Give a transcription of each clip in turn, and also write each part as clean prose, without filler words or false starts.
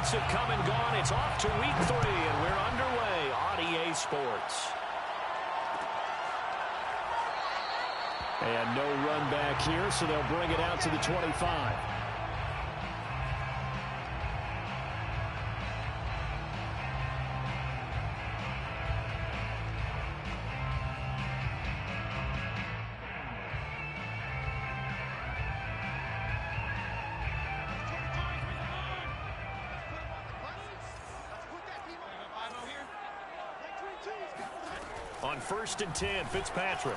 weeks have come and gone. It's off to week 3, and we're underway on EA Sports. And no run back here, so they'll bring it out to the 25. On 1st and 10, Fitzpatrick.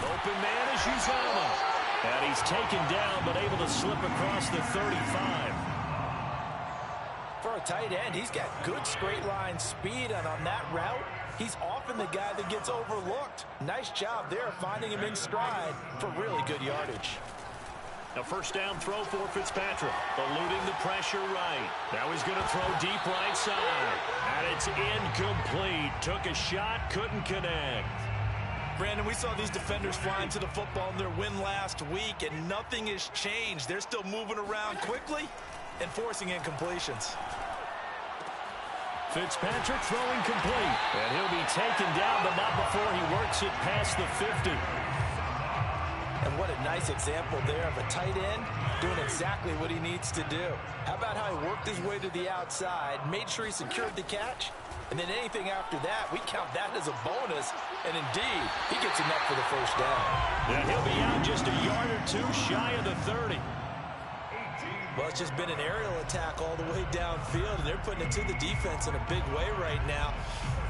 Open man is Uzomah. And he's taken down, but able to slip across the 35. For a tight end, he's got good straight line speed, and on that route, he's often the guy that gets overlooked. Nice job there finding him in stride for really good yardage. A first down throw for Fitzpatrick. Eluding the pressure right. Now he's going to throw deep right side. And it's incomplete. Took a shot, couldn't connect. Brandon, we saw these defenders flying to the football in their win last week, and nothing has changed. They're still moving around quickly and forcing incompletions. Fitzpatrick throwing complete. And he'll be taken down, but not before he works it past the 50. And what a nice example there of a tight end doing exactly what he needs to do. How about how he worked his way to the outside, made sure he secured the catch, and then anything after that, we count that as a bonus. And indeed, he gets enough for the first down. And he'll be out just a yard or two shy of the 30. Well, it's just been an aerial attack all the way downfield, and they're putting it to the defense in a big way right now.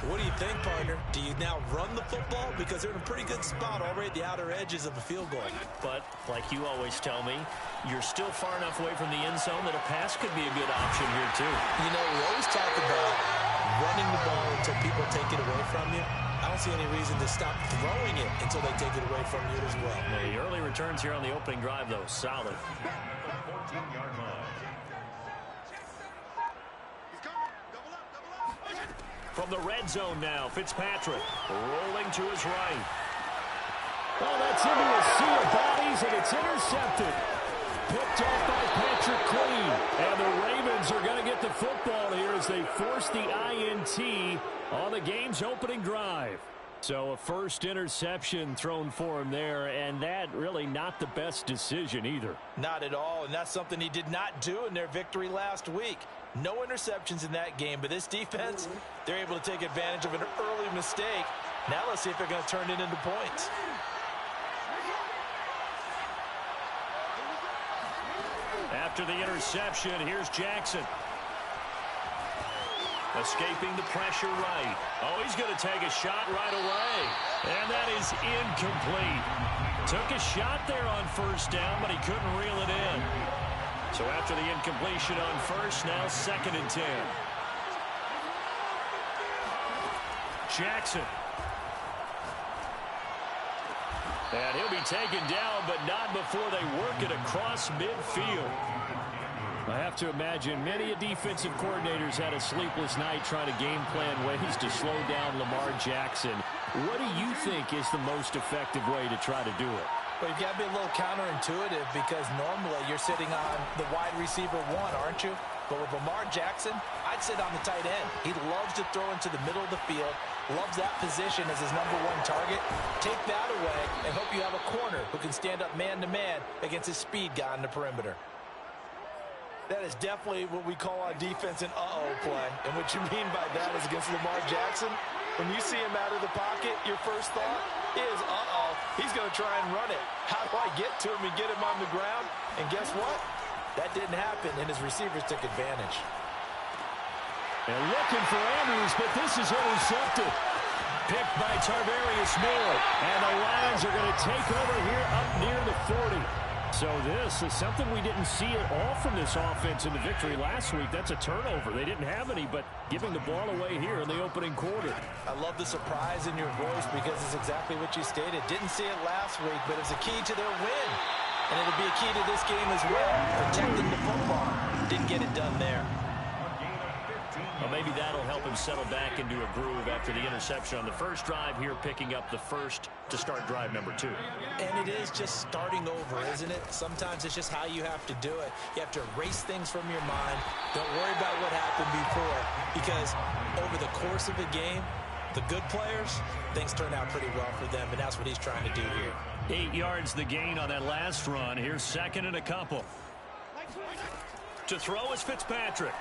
What do you think, partner? Do you now run the football? Because they're in a pretty good spot already at the outer edges of the field goal. But, like you always tell me, you're still far enough away from the end zone that a pass could be a good option here, too. You know, we always talk about running the ball until people take it away from you. I don't see any reason to stop throwing it until they take it away from you as well. The early returns here on the opening drive, though, solid. 14-yard line. From the red zone now, Fitzpatrick rolling to his right. Oh, that's into a sea of bodies, and it's intercepted. Picked off by Patrick Queen. And the Ravens are going to get the football here as they force the INT on the game's opening drive. So a first interception thrown for him there, and that really not the best decision either. Not at all, and that's something he did not do in their victory last week. No interceptions in that game, but this defense, they're able to take advantage of an early mistake. Now let's see if they're going to turn it into points. After the interception, here's Jackson. Escaping the pressure right. Oh, he's going to take a shot right away. And that is incomplete. Took a shot there on first down, but he couldn't reel it in. So after the incompletion on first, now 2nd and 10. Jackson. And he'll be taken down, but not before they work it across midfield. I have to imagine many defensive coordinators had a sleepless night trying to game plan ways to slow down Lamar Jackson. What do you think is the most effective way to try to do it? Well, you've got to be a little counterintuitive because normally you're sitting on the wide receiver one, aren't you? But with Lamar Jackson, I'd sit on the tight end. He loves to throw into the middle of the field, loves that position as his #1 target. Take that away and hope you have a corner who can stand up man-to-man against his speed guy on the perimeter. That is definitely what we call on defense an uh-oh play. And what you mean by that is against Lamar Jackson, when you see him out of the pocket, your first thought is, uh-oh, he's going to try and run it. How do I get to him and get him on the ground? And guess what? That didn't happen, and his receivers took advantage. And looking for Andrews, but this is intercepted. Picked by Tarvarius Moore. And the Lions are going to take over here up near the 40. So this is something we didn't see at all from this offense in the victory last week. That's a turnover. They didn't have any, but giving the ball away here in the opening quarter. I love the surprise in your voice because it's exactly what you stated. Didn't see it last week, but it's a key to their win. And it'll be a key to this game as well. Protecting the football. Didn't get it done there. Well, maybe that'll help him settle back into a groove after the interception on the first drive here, picking up the first to start drive number 2. And it is just starting over, isn't it? Sometimes it's just how you have to do it. You have to erase things from your mind. Don't worry about what happened before, because over the course of a game, the good players, things turn out pretty well for them, and that's what he's trying to do here. 8 yards the gain on that last run. Here's second and a couple. To throw is Fitzpatrick.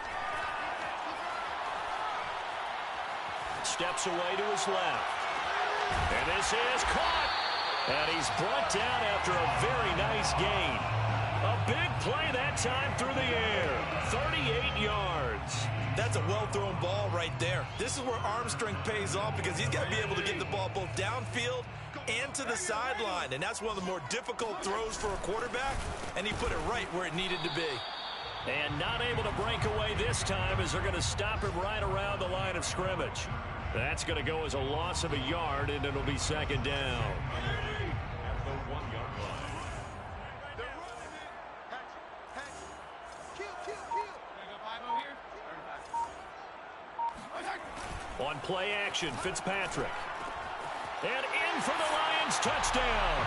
Steps away to his left. And this is caught. And he's brought down after a very nice gain. A big play that time through the air. 38 yards. That's a well-thrown ball right there. This is where arm strength pays off, because he's got to be able to get the ball both downfield and to the sideline. And that's one of the more difficult throws for a quarterback. And he put it right where it needed to be. And not able to break away this time, as they're going to stop him right around the line of scrimmage. That's going to go as a loss of a yard, and it'll be second down. On play action, Fitzpatrick. And in for the Lions, touchdown.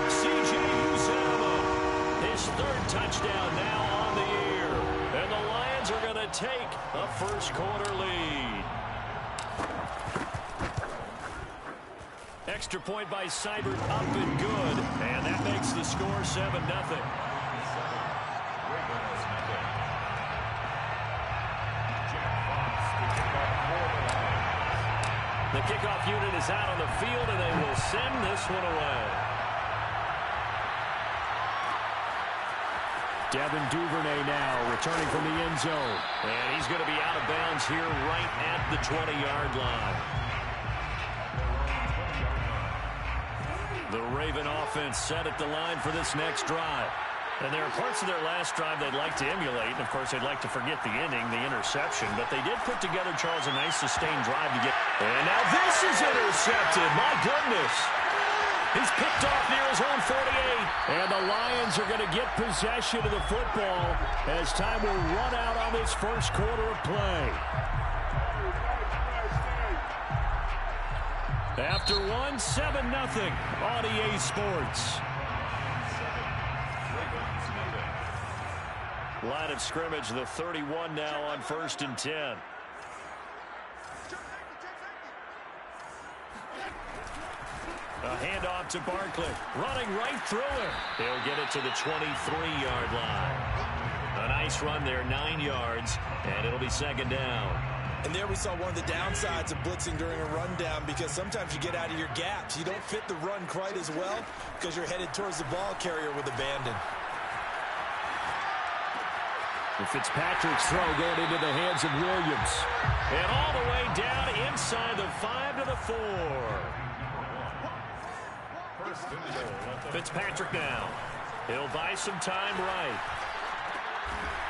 C.J. Uzomah, his third touchdown now on the year. And the Lions are going to take a first quarter lead. Extra point by Seibert, up and good. And that makes the score 7-0. The kickoff unit is out on the field, and they will send this one away. Devin Duvernay now returning from the end zone. And he's going to be out of bounds here right at the 20-yard line. The Raven offense set at the line for this next drive. And there are parts of their last drive they'd like to emulate. And, of course, they'd like to forget the ending, the interception. But they did put together, Charles, a nice sustained drive to get. And now this is intercepted. My goodness. He's picked off near his own 48. And the Lions are going to get possession of the football as time will run out on this first quarter of play. After 7-0 on EA Sports. Line of scrimmage, the 31 now on 1st and 10. A handoff to Barkley, running right through him. He'll get it to the 23-yard line. A nice run there, 9 yards, and it'll be second down. And there we saw one of the downsides of blitzing during a rundown, because sometimes you get out of your gaps. You don't fit the run quite as well because you're headed towards the ball carrier with abandon. And Fitzpatrick's throw going into the hands of Williams. And all the way down inside the 5 to the 4. Fitzpatrick now. He'll buy some time right.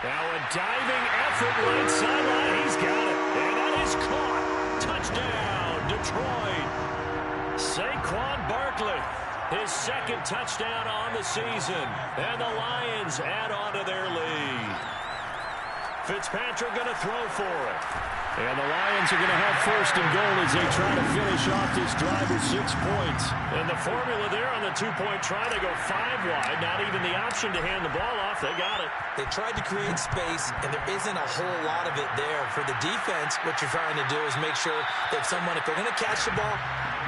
Now a diving effort right sideline. He's got it. And that is caught. Touchdown, Detroit. Saquon Barkley, his second touchdown on the season. And the Lions add on to their lead. Fitzpatrick going to throw for it. And the Lions are going to have first and goal as they try to finish off this drive with 6 points. And the formula there on the two-point try, they go 5 wide. Not even the option to hand the ball off. They got it. They tried to create space, and there isn't a whole lot of it there. For the defense, what you're trying to do is make sure that someone, if they're going to catch the ball,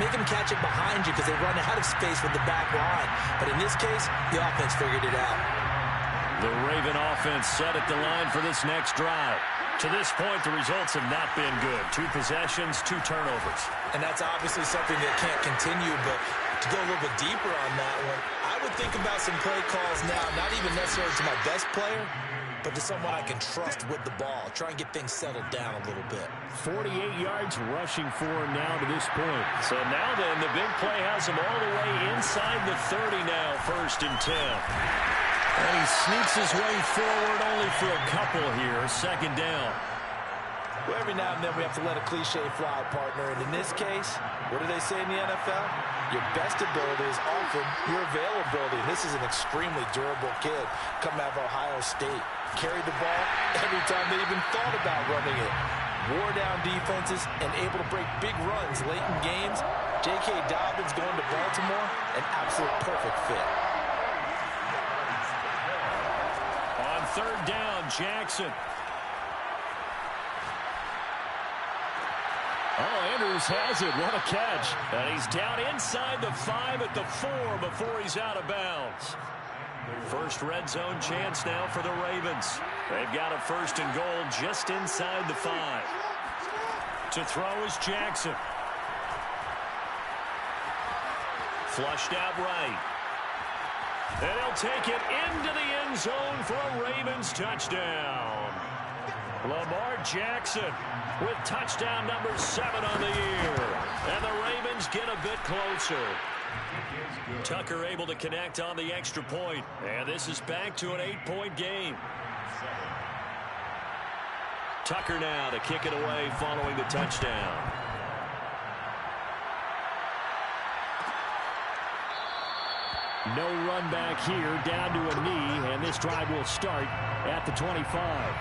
make them catch it behind you, because they run out of space with the back line. But in this case, the offense figured it out. The Raven offense set at the line for this next drive. To this point, the results have not been good. 2 possessions, 2 turnovers. And that's obviously something that can't continue, but to go a little bit deeper on that one, I would think about some play calls now, not even necessarily to my best player, but to someone I can trust with the ball. Try and get things settled down a little bit. 48 yards rushing for him now to this point. So now then, the big play has him all the way inside the 30 now, 1st and 10. And he sneaks his way forward only for a couple here. Second down. Well, every now and then we have to let a cliche fly, partner. And in this case, what do they say in the NFL? Your best ability is often your availability. And this is an extremely durable kid coming out of Ohio State. carried the ball every time they even thought about running it. Wore down defenses and able to break big runs late in games. J.K. Dobbins going to Baltimore, an absolute perfect fit. On third down, Jackson. Oh, Andrews has it. What a catch. And he's down inside the 5 at the 4 before he's out of bounds. First red zone chance now for the Ravens. They've got a first and goal just inside the 5. To throw is Jackson. Flushed out right. And he'll take it into the end zone for a Ravens touchdown. Lamar Jackson with touchdown number 7 on the year. And the Ravens get a bit closer. Tucker able to connect on the extra point. And this is back to an 8-point game. Tucker now to kick it away following the touchdown. No run back here, down to a knee, and this drive will start at the 25.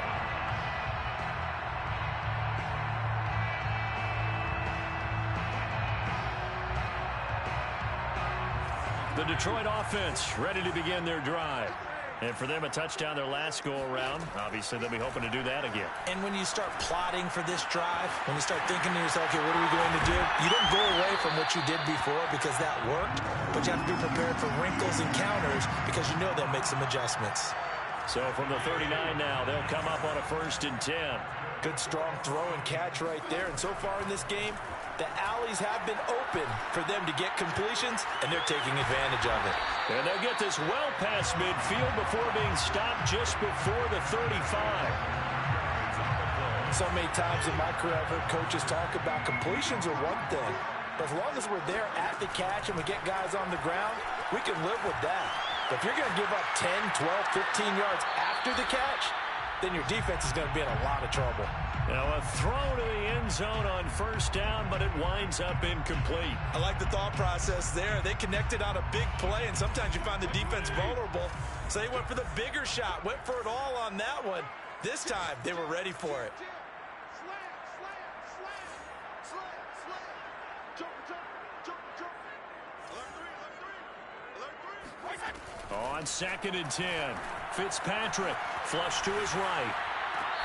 The Detroit offense ready to begin their drive. And for them, a touchdown their last go-around. Obviously, they'll be hoping to do that again. And when you start plotting for this drive, when you start thinking to yourself, okay, what are we going to do? You don't go away from what you did before because that worked, but you have to be prepared for wrinkles and counters because you know they'll make some adjustments. So from the 39 now, they'll come up on a 1st and 10. Good, strong throw and catch right there. And so far in this game, the alleys have been open for them to get completions, and they're taking advantage of it. And they'll get this well past midfield before being stopped just before the 35. So many times in my career, I've heard coaches talk about completions are one thing. But as long as we're there at the catch and we get guys on the ground, we can live with that. But if you're going to give up 10, 12, 15 yards after the catch, then your defense is going to be in a lot of trouble. Now a throw to the end zone on 1st down, but it winds up incomplete. I like the thought process there. They connected on a big play, and sometimes you find the defense vulnerable. So they went for the bigger shot, went for it all on that one. This time, they were ready for it. On 2nd and 10, Fitzpatrick flush to his right.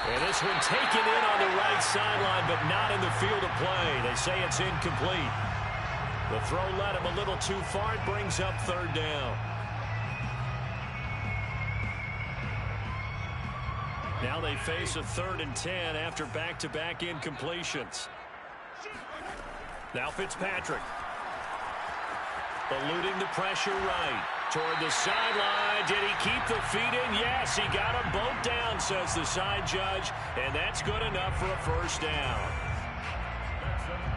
And this one taken in on the right sideline, but not in the field of play. They say it's incomplete. The throw led him a little too far. It brings up 3rd down. Now they face a 3rd and 10 after back-to-back incompletions. Now Fitzpatrick. Eluding the pressure right. Toward the sideline. Did he keep the feet in? Yes, he got them both down, says the side judge. And that's good enough for a 1st down.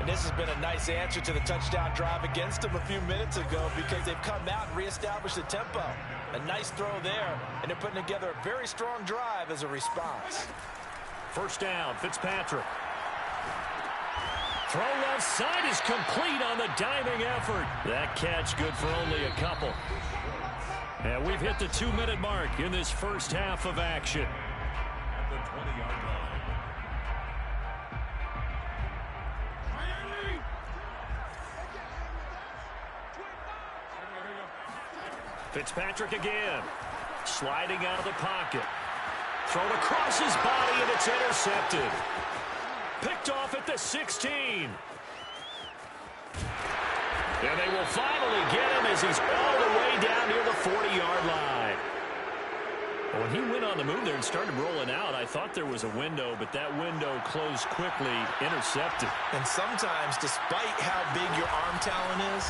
And this has been a nice answer to the touchdown drive against them a few minutes ago because they've come out and reestablished the tempo. A nice throw there, and they're putting together a very strong drive as a response. 1st down, Fitzpatrick. Throw left side is complete on the diving effort. That catch good for only a couple. And we've hit the 2-minute mark in this first half of action. At the 20-yard line. Fitzpatrick again. Sliding out of the pocket. Thrown across his body, and it's intercepted. Picked off at the 16. And they will finally get him as he's all the way down near the 40-yard line. When he went on the move there and started rolling out, I thought there was a window, but that window closed quickly, intercepted. And sometimes, despite how big your arm talent is,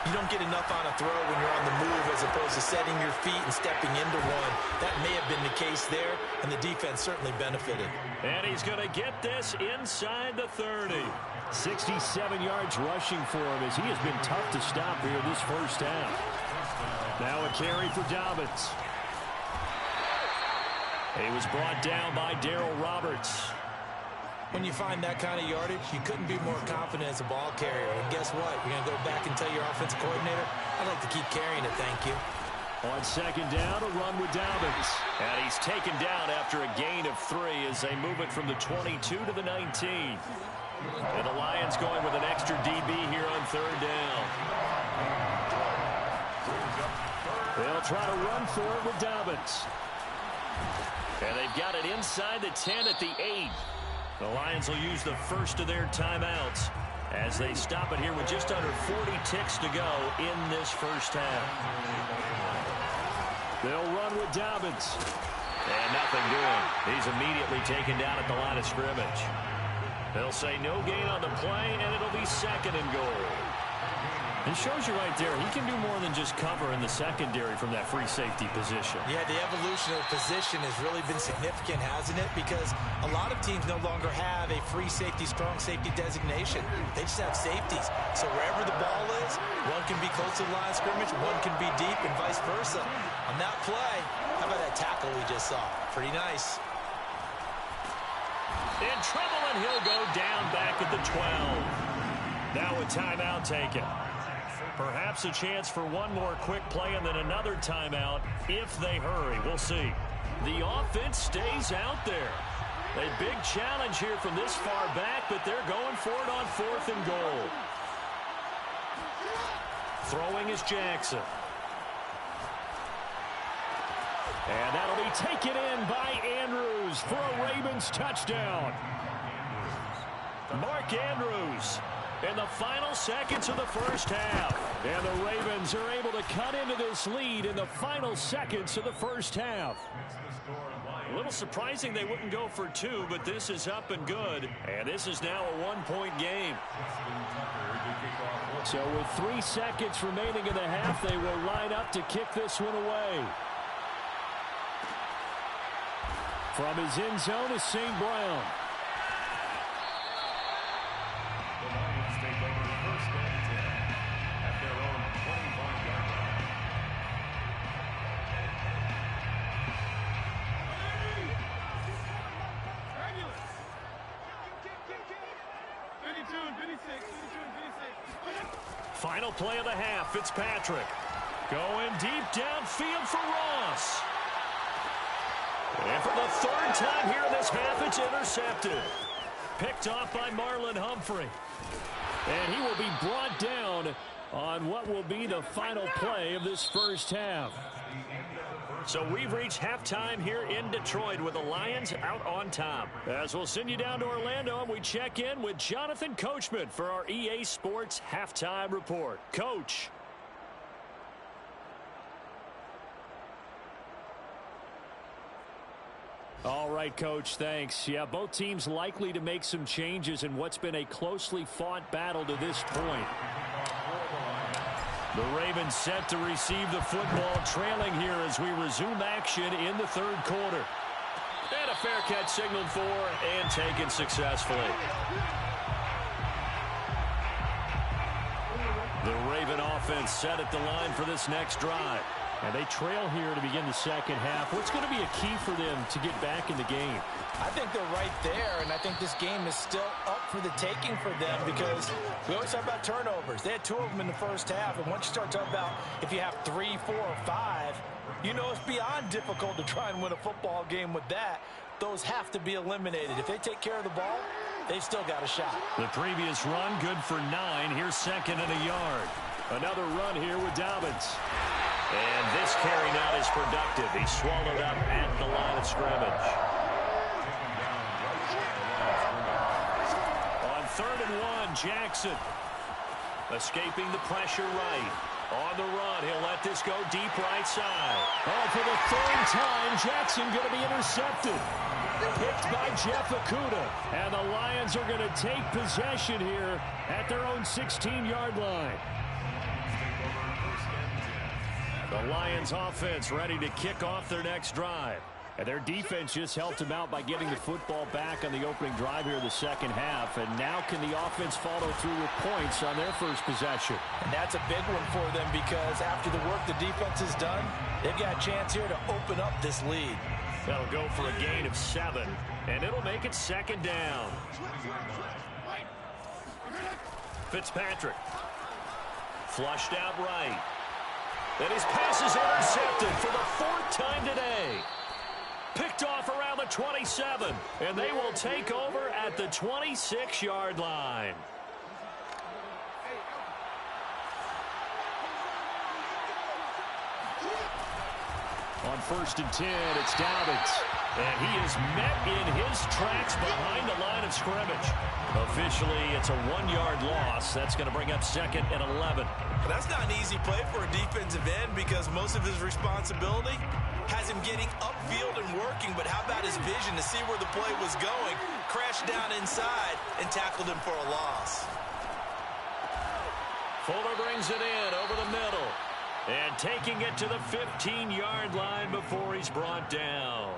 you don't get enough on a throw when you're on the move as opposed to setting your feet and stepping into one. That may have been the case there, and the defense certainly benefited. And he's going to get this inside the 30. 67 yards rushing for him as he has been tough to stop here this first half. Now a carry for Dobbins. He was brought down by Darryl Roberts. When you find that kind of yardage, you couldn't be more confident as a ball carrier. And guess what? You're going to go back and tell your offensive coordinator, I'd like to keep carrying it, thank you. On second down, a run with Dobbins. And he's taken down after a gain of 3 as they move it from the 22 to the 19. And the Lions going with an extra DB here on third down. They'll try to run for it with Dobbins. And they've got it inside the 10 at the 8. The Lions will use the first of their timeouts as they stop it here with just under 40 ticks to go in this first half. They'll run with Dobbins. And nothing doing. He's immediately taken down at the line of scrimmage. They'll say no gain on the play, and it'll be second and goal. It shows you right there, he can do more than just cover in the secondary from that free safety position. Yeah, the evolution of the position has really been significant, hasn't it? Because a lot of teams no longer have a free safety, strong safety designation. They just have safeties. So wherever the ball is, one can be close to the line of scrimmage, one can be deep, and vice versa. On that play, how about that tackle we just saw? Pretty nice. In trouble, and he'll go down back at the 12. Now a timeout taken. Perhaps a chance for one more quick play and then another timeout if they hurry. We'll see. The offense stays out there. A big challenge here from this far back, but they're going for it on 4th and goal. Throwing is Jackson. And that'll be taken in by Andrews for a Ravens touchdown. Mark Andrews in the final seconds of the first half. And the Ravens are able to cut into this lead in the final seconds of the first half. A little surprising they wouldn't go for 2, but this is up and good. And this is now a 1-point game. So with 3 seconds remaining in the half, they will line up to kick this one away. From his end zone is St. Brown. The Lions take over the first and 10 at their own 25-yard line. Final play of the half, Fitzpatrick. Going deep downfield for Ross. And for the 3rd time here in this half, it's intercepted. Picked off by Marlon Humphrey. And he will be brought down on what will be the final play of this first half. So we've reached halftime here in Detroit with the Lions out on top. As we'll send you down to Orlando, and we check in with Jonathan Coachman for our EA Sports Halftime Report. Coach. All right, Coach, thanks. Yeah, both teams likely to make some changes in what's been a closely fought battle to this point. The Ravens set to receive the football, trailing here as we resume action in the 3rd quarter. And a fair catch signaled for and taken successfully. The Raven offense set at the line for this next drive. And they trail here to begin the second half. What's going to be a key for them to get back in the game? I think they're right there, and I think this game is still up for the taking for them because we always talk about turnovers. They had 2 of them in the first half, and once you start talking about if you have 3, 4, or 5, you know it's beyond difficult to try and win a football game with that. Those have to be eliminated. If they take care of the ball, they've still got a shot. The previous run, good for 9. Here's 2nd and a yard. Another run here with Dobbins. And this carry now is productive. He's swallowed up at the line of scrimmage. On 3rd and 1, Jackson. Escaping the pressure right. On the run, he'll let this go deep right side. Oh, for the 3rd time, Jackson going to be intercepted. Picked by Jeff Okudah. And the Lions are going to take possession here at their own 16-yard line. The Lions offense ready to kick off their next drive. And their defense just helped them out by getting the football back on the opening drive here in the second half. And now can the offense follow through with points on their first possession? And that's a big one for them because after the work the defense has done, they've got a chance here to open up this lead. That'll go for a gain of 7. And it'll make it 2nd down. Fitzpatrick. Flushed out right. And his pass is intercepted for the 4th time today. Picked off around the 27, and they will take over at the 26-yard line. On 1st and 10, it's Dobbins. And he is met in his tracks behind the line of scrimmage. Officially, it's a 1-yard loss. That's going to bring up 2nd and 11. But that's not an easy play for a defensive end because most of his responsibility has him getting upfield and working. But how about his vision to see where the play was going, crashed down inside, and tackled him for a loss. Fuller brings it in over the middle. And taking it to the 15-yard line before he's brought down.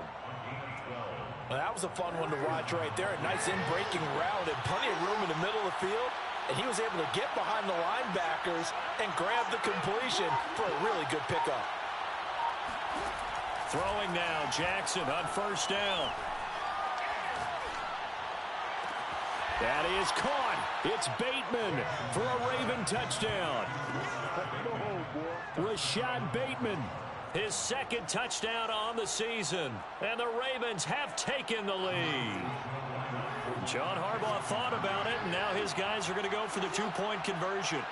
Well, that was a fun one to watch right there. A nice in-breaking route and plenty of room in the middle of the field. And he was able to get behind the linebackers and grab the completion for a really good pickup. Throwing now, Jackson on 1st down. That is caught. It's Bateman for a Raven touchdown. Rashad Bateman, his 2nd touchdown on the season. And the Ravens have taken the lead. John Harbaugh thought about it, and now his guys are going to go for the 2-point conversion.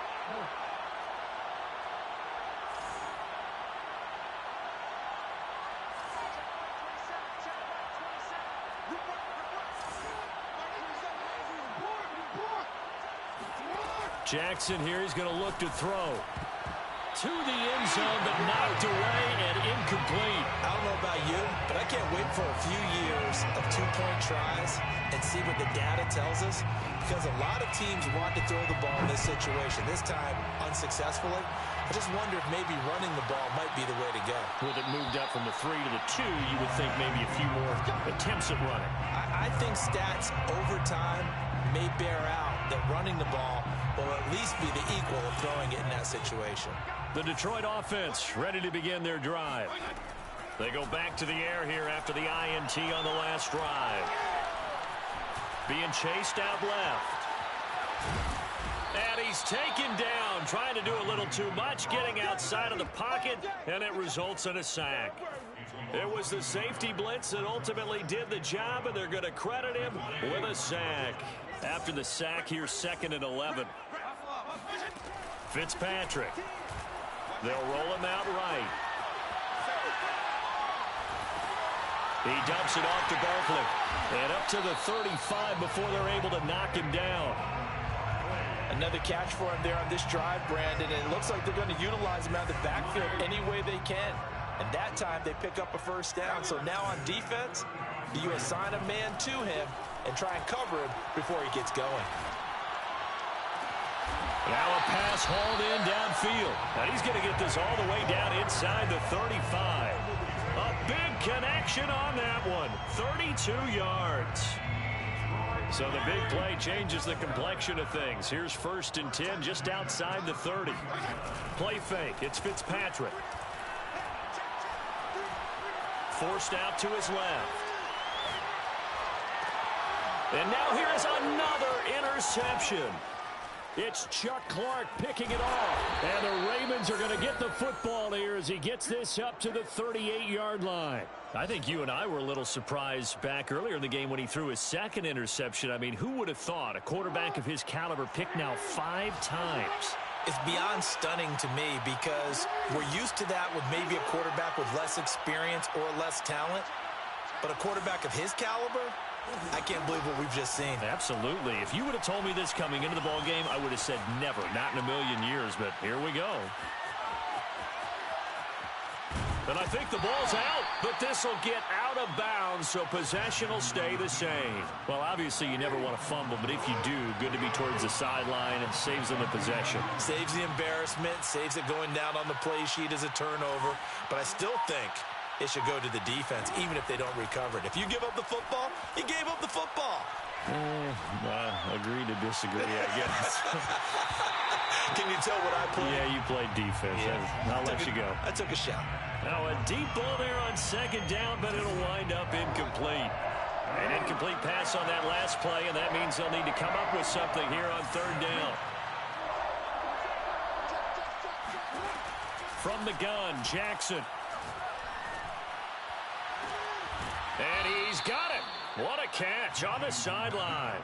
Jackson here, he's going to look to throw. To the end zone, but knocked away and incomplete. I don't know about you, but I can't wait for a few years of 2-point tries and see what the data tells us, because a lot of teams want to throw the ball in this situation. This time, unsuccessfully. I just wonder if maybe running the ball might be the way to go. With it moved up from the 3 to the 2, you would think maybe a few more attempts at running. I think stats over time may bear out that running the ball will at least be the equal of throwing it in that situation. The Detroit offense ready to begin their drive. They go back to the air here after the INT on the last drive. Being chased out left. And he's taken down, trying to do a little too much, getting outside of the pocket, and it results in a sack. It was the safety blitz that ultimately did the job, and they're going to credit him with a sack. After the sack, here's 2nd and 11. Fitzpatrick. They'll roll him out right. He dumps it off to Barkley. And up to the 35 before they're able to knock him down. Another catch for him there on this drive, Brandon. And it looks like they're going to utilize him out of the backfield any way they can. And that time they pick up a 1st down. So now on defense, do you assign a man to him and try and cover him before he gets going? Now a pass hauled in downfield. And he's going to get this all the way down inside the 35. A big connection on that one. 32 yards. So the big play changes the complexion of things. Here's 1st and 10 just outside the 30. Play fake. It's Fitzpatrick. Forced out to his left. And now here is another interception. It's Chuck Clark picking it off. And the Ravens are going to get the football here as he gets this up to the 38-yard line. I think you and I were a little surprised back earlier in the game when he threw his 2nd interception. I mean, who would have thought a quarterback of his caliber picked now 5 times? It's beyond stunning to me because we're used to that with maybe a quarterback with less experience or less talent. But a quarterback of his caliber, I can't believe what we've just seen. Absolutely. If you would have told me this coming into the ball game, I would have said never, not in a million years, but here we go. And I think the ball's out, but this will get out of bounds, so possession will stay the same. Well, obviously you never want to fumble, but if you do, good to be towards the sideline and saves them the possession. Saves the embarrassment, saves it going down on the play sheet as a turnover, but I still think it should go to the defense, even if they don't recover it. If you give up the football, you gave up the football. Agree to disagree, I guess. Can you tell what I played? Yeah, you played defense. Yeah. I'll let you go. I took a shot. Now a deep ball there on 2nd down, but it'll wind up incomplete. An incomplete pass on that last play, and that means they'll need to come up with something here on 3rd down. From the gun, Jackson. And he's got it. What a catch on the sideline.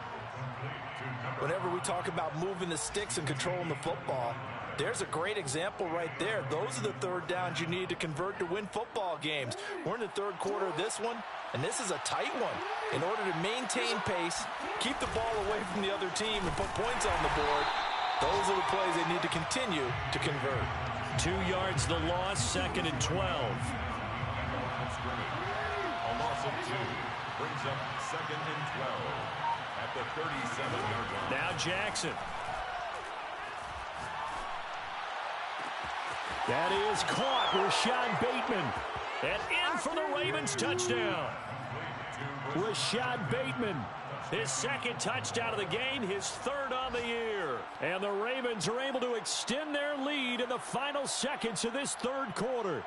Whenever we talk about moving the sticks and controlling the football, there's a great example right there. Those are the third downs you need to convert to win football games. We're in the third quarter of this one, and this is a tight one. In order to maintain pace, keep the ball away from the other team, and put points on the board, those are the plays they need to continue to convert. 2 yards the loss, 2nd and 12. A loss of 2 brings up 2nd and 12 at the 37-yard line. Now Jackson. That is caught. Rashad Bateman. And in for the Ravens touchdown. Rashad Bateman. His 2nd touchdown of the game, his 3rd on the year. And the Ravens are able to extend their lead in the final seconds of this 3rd quarter.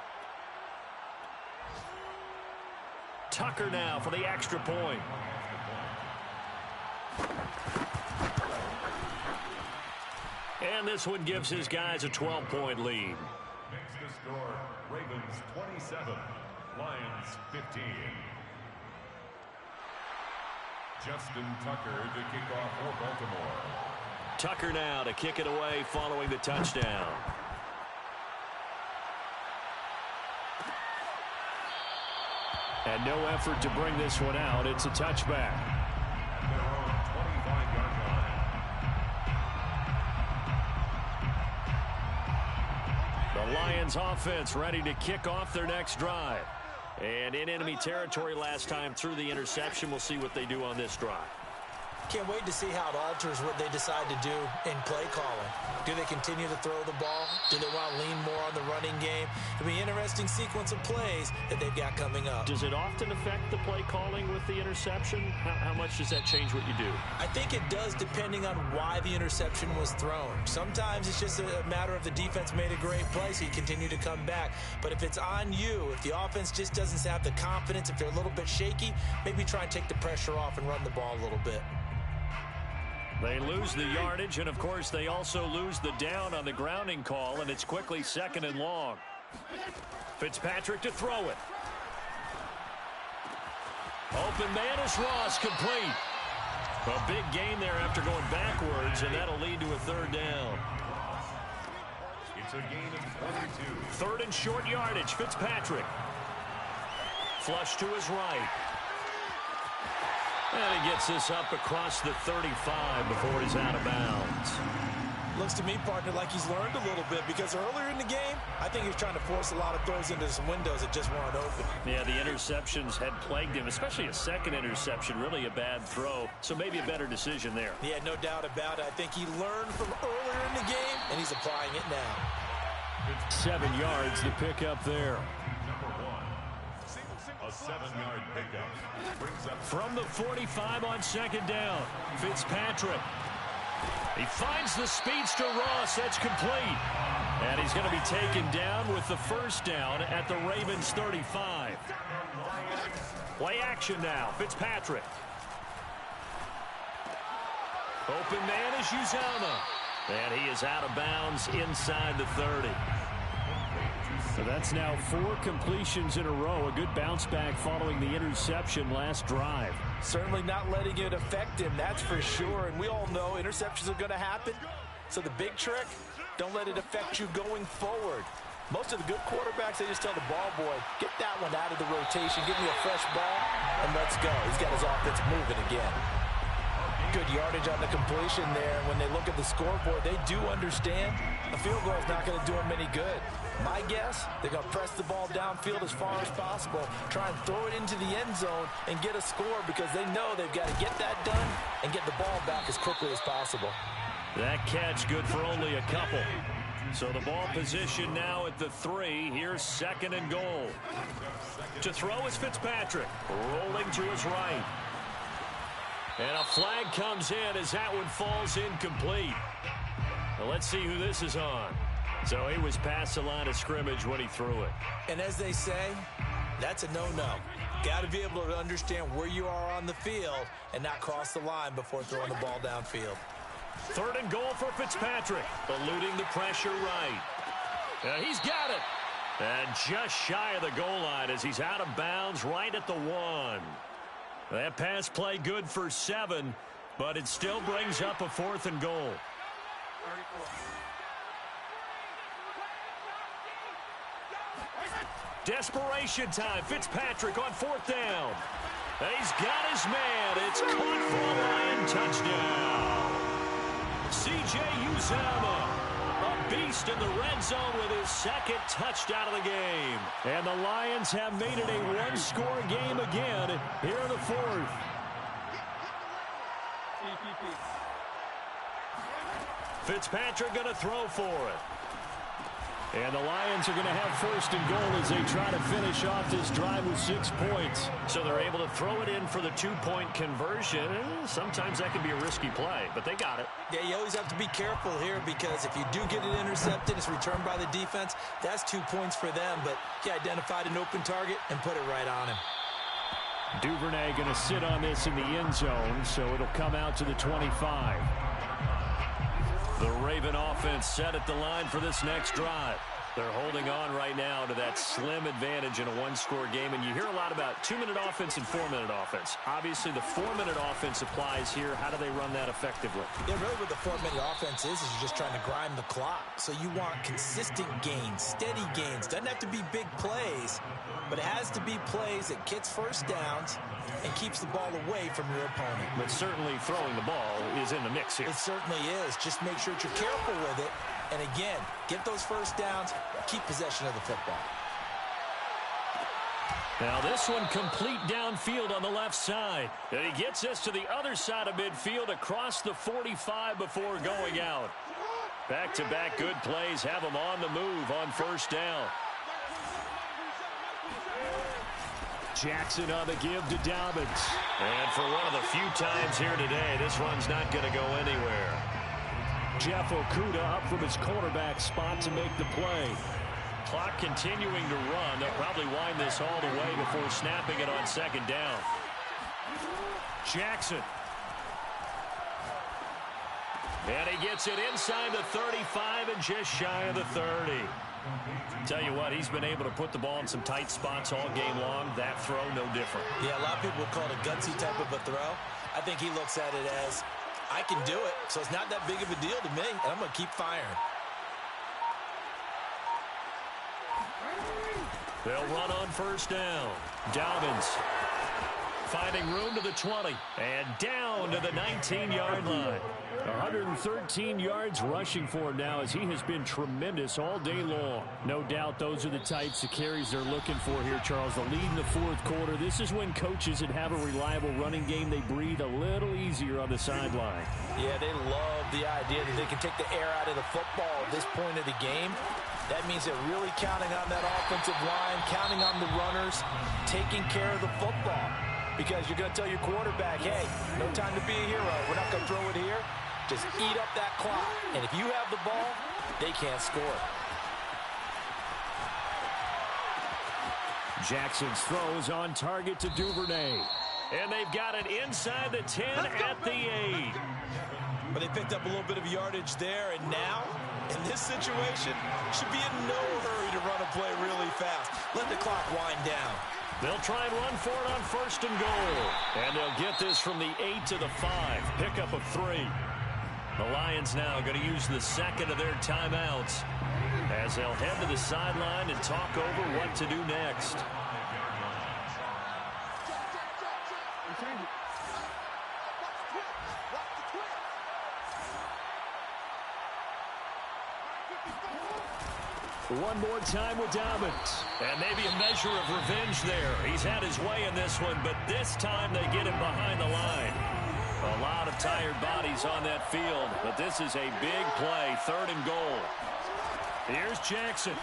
Tucker now for the extra point. And this one gives his guys a 12-point lead. Makes the score Ravens 27, Lions 15. Justin Tucker to kick off for Baltimore. Tucker now to kick it away following the touchdown. And no effort to bring this one out. It's a touchback. At their own 25-yard line. The Lions offense ready to kick off their next drive. And in enemy territory last time through the interception. We'll see what they do on this drive. Can't wait to see how it alters what they decide to do in play calling. Do they continue to throw the ball? Do they want to lean more on the running game? It'll be an interesting sequence of plays that they've got coming up. Does it often affect the play calling with the interception? How much does that change what you do? I think it does, depending on why the interception was thrown. Sometimes it's just a matter of the defense made a great play, so you continue to come back. But if it's on you, if the offense just doesn't have the confidence, if they're a little bit shaky, maybe try and take the pressure off and run the ball a little bit. They lose the yardage, and of course they also lose the down on the grounding call, and it's quickly 2nd and long. Fitzpatrick to throw it. Open man is Ross, complete. A big gain there after going backwards, and that'll lead to a 3rd down. It's a gain of 22. 3rd and short yardage, Fitzpatrick. Flush to his right. And he gets this up across the 35 before he's out of bounds. Looks to me, partner, like he's learned a little bit, because earlier in the game, I think he was trying to force a lot of throws into some windows that just weren't open. Yeah, the interceptions had plagued him, especially a 2nd interception, really a bad throw. So maybe a better decision there. Yeah, no doubt about it. I think he learned from earlier in the game, and he's applying it now. 7 yards to pick up there. A 7-yard pickup brings up from the 45 on 2nd down. Fitzpatrick. He finds the speedster Ross. That's complete. And he's going to be taken down with the 1st down at the Ravens 35. Play action now. Fitzpatrick. Open man is Uzomah. And he is out of bounds inside the 30. So that's now 4 completions in a row. A good bounce back following the interception last drive. Certainly not letting it affect him, that's for sure. And we all know interceptions are going to happen. So the big trick, don't let it affect you going forward. Most of the good quarterbacks, they just tell the ball boy, get that one out of the rotation, give me a fresh ball, and let's go. He's got his offense moving again. Good yardage on the completion there. When they look at the scoreboard, they do understand a field goal is not going to do them any good. My guess, they're going to press the ball downfield as far as possible, try and throw it into the end zone and get a score, because they know they've got to get that done and get the ball back as quickly as possible. That catch good for only a couple. So the ball position now at the 3. Here's 2nd and goal. To throw is Fitzpatrick, rolling to his right. And a flag comes in as that one falls incomplete. Now let's see who this is on. So he was past the line of scrimmage when he threw it. And as they say, that's a no-no. Got to be able to understand where you are on the field and not cross the line before throwing the ball downfield. 3rd and goal for Fitzpatrick, eluding the pressure right. He's got it. And just shy of the goal line as he's out of bounds right at the 1. That pass play good for 7, but it still brings up a 4th and goal. Desperation time. Fitzpatrick on 4th down. He's got his man. It's caught for a Lion touchdown. C.J. Uzomah, a beast in the red zone with his 2nd touchdown of the game. And the Lions have made it a one-score game again here in the 4th. Fitzpatrick going to throw for it. And the Lions are going to have 1st and goal as they try to finish off this drive with 6 points. So they're able to throw it in for the 2-point conversion. Sometimes that can be a risky play, but they got it. Yeah, you always have to be careful here because if you do get it intercepted, it's returned by the defense. That's 2 points for them, but he identified an open target and put it right on him. Duvernay going to sit on this in the end zone, so it'll come out to the 25. The Raven offense set at the line for this next drive. They're holding on right now to that slim advantage in a one-score game. And you hear a lot about 2-minute offense and 4-minute offense. Obviously, the 4-minute offense applies here. How do they run that effectively? Yeah, really what the 4-minute offense is you're just trying to grind the clock. So you want consistent gains, steady gains. Doesn't have to be big plays, but it has to be plays that gets first downs and keeps the ball away from your opponent. But certainly throwing the ball is in the mix here. It certainly is. Just make sure that you're careful with it. And again, get those first downs, keep possession of the football. Now this one complete downfield on the left side. And he gets this to the other side of midfield across the 45 before going out. Back-to-back good plays have him on the move on 1st down. Jackson on the give to Dobbins. And for one of the few times here today, this run's not going to go anywhere. Jeff Okudah up from his cornerback spot to make the play. Clock continuing to run. They'll probably wind this all the way before snapping it on 2nd down. Jackson. And he gets it inside the 35 and just shy of the 30. Tell you what, he's been able to put the ball in some tight spots all game long. That throw, no different. Yeah, a lot of people would call it a gutsy type of a throw. I think he looks at it as, I can do it, so it's not that big of a deal to me, and I'm going to keep firing. They'll run on 1st down. Dobbins finding room to the 20 and down to the 19-yard line. 113 yards rushing for him now as he has been tremendous all day long. No doubt those are the types of carries they're looking for here, Charles. The lead in the 4th quarter. This is when coaches that have a reliable running game, they breathe a little easier on the sideline. Yeah, they love the idea that they can take the air out of the football at this point of the game. That means they're really counting on that offensive line, counting on the runners, taking care of the football. Because you're going to tell your quarterback, hey, no time to be a hero. We're not going to throw it here. Just eat up that clock. And if you have the ball, they can't score. Jackson's throw is on target to Duvernay. And they've got it inside the 10 at the 8. But they picked up a little bit of yardage there. And now, in this situation, should be in no hurry to run a play really fast. Let the clock wind down. They'll try and run for it on 1st and goal. And they'll get this from the 8 to the 5. Pickup of 3. The Lions now going to use the 2nd of their timeouts as they'll head to the sideline and talk over what to do next. One more time with Dobbins. And maybe a measure of revenge there. He's had his way in this one, but this time they get him behind the line. A lot of tired bodies on that field, but this is a big play, 3rd and goal. Here's Jackson.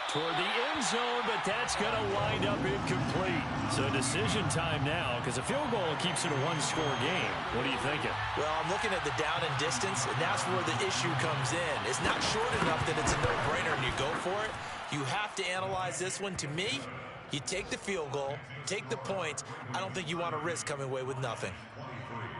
Toward the end zone, but that's going to wind up incomplete. So decision time now, because a field goal keeps it a one-score game. What are you thinking? Well, I'm looking at the down and distance, and that's where the issue comes in. It's not short enough that it's a no-brainer and you go for it. You have to analyze this one. To me, you take the field goal, take the points. I don't think you want to risk coming away with nothing.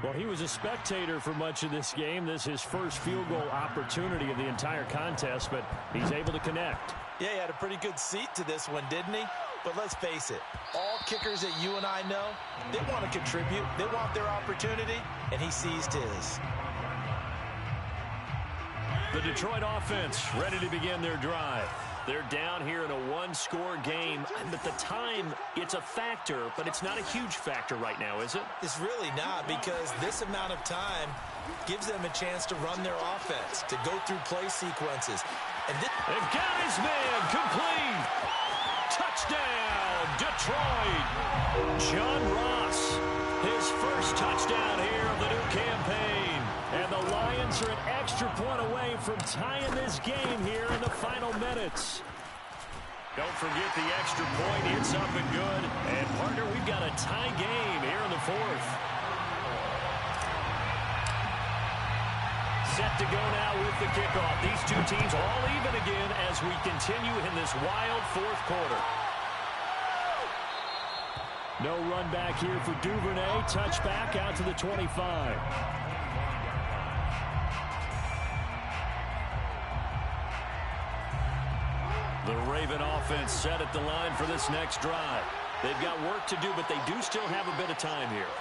Well, he was a spectator for much of this game. This is his first field goal opportunity of the entire contest, but he's able to connect. Yeah, he had a pretty good seat to this one, didn't he? But let's face it, all kickers that you and I know, they want to contribute. They want their opportunity, and he seized his. The Detroit offense ready to begin their drive. They're down here in a one-score game. At the time, it's a factor, but it's not a huge factor right now, is it? It's really not, because this amount of time gives them a chance to run their offense, to go through play sequences. And they've got his man complete. Touchdown, Detroit. John Ross, his first touchdown here of the new campaign. And the Lions are an extra point away from tying this game here in the final minutes. Don't forget the extra point. It's up and good. And, partner, we've got a tie game here in the fourth. Set to go now with the kickoff. These two teams all even again as we continue in this wild fourth quarter. No run back here for Duvernay. Touchback out to the 25. The Raven offense set at the line for this next drive. They've got work to do, but they do still have a bit of time here.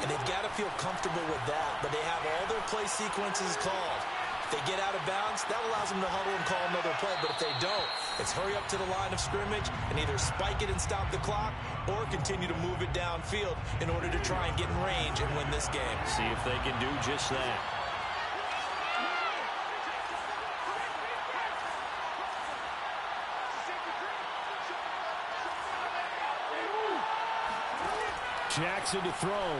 And they've got to feel comfortable with that, but they have all their play sequences called. If they get out of bounds, that allows them to huddle and call another play, but if they don't, it's hurry up to the line of scrimmage and either spike it and stop the clock or continue to move it downfield in order to try and get in range and win this game. See if they can do just that. Jackson to throw.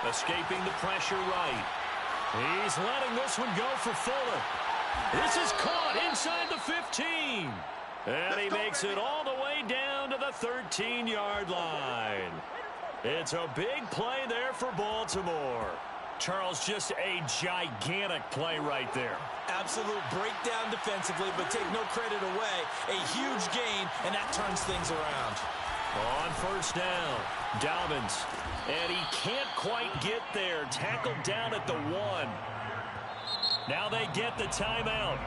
Escaping the pressure right. He's letting this one go for Fuller. This is caught inside the 15. And he makes it all the way down to the 13-yard line. It's a big play there for Baltimore. Charles, just a gigantic play right there. Absolute breakdown defensively, but take no credit away. A huge gain, and that turns things around. On first down, Dobbins. And he can't quite get there. Tackled down at the 1. Now they get the timeout.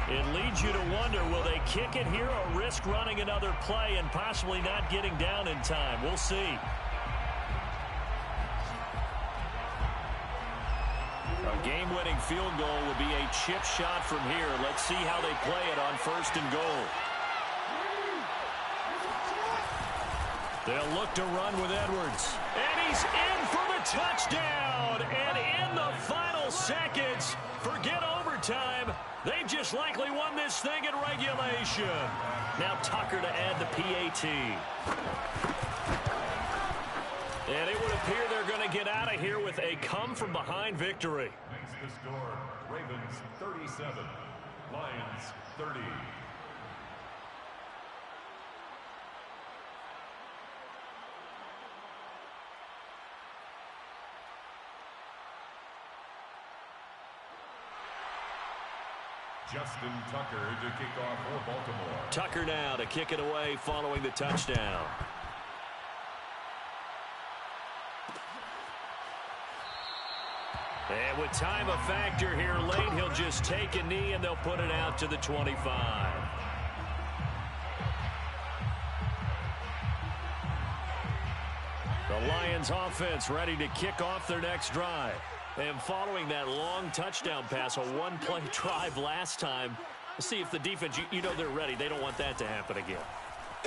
It leads you to wonder, will they kick it here or risk running another play and possibly not getting down in time? We'll see. A game-winning field goal would be a chip shot from here. Let's see how they play it on first and goal. They'll look to run with Edwards. And he's in for the touchdown. And in the final seconds, forget overtime. They've just likely won this thing in regulation. Now Tucker to add the PAT. And it would appear they're going to get out of here with a come-from-behind victory. Makes the score Ravens 37, Lions 30. Justin Tucker to kick off for Baltimore. Tucker now to kick it away following the touchdown. And with time a factor here late, he'll just take a knee and they'll put it out to the 25. The Lions offense ready to kick off their next drive. And following that long touchdown pass, a one-play drive last time, let's see if the defense, you know they're ready. They don't want that to happen again.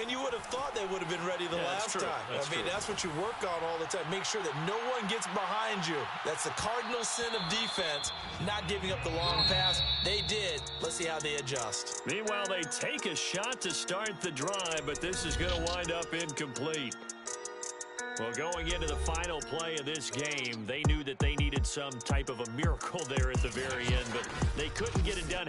And you would have thought they would have been ready the last time. That's what you work on all the time. Make sure that no one gets behind you. That's the cardinal sin of defense, not giving up the long pass. They did. Let's see how they adjust. Meanwhile, they take a shot to start the drive, but this is going to wind up incomplete. Well, going into the final play of this game, they knew that they needed some type of a miracle there at the very end, but they couldn't get it done.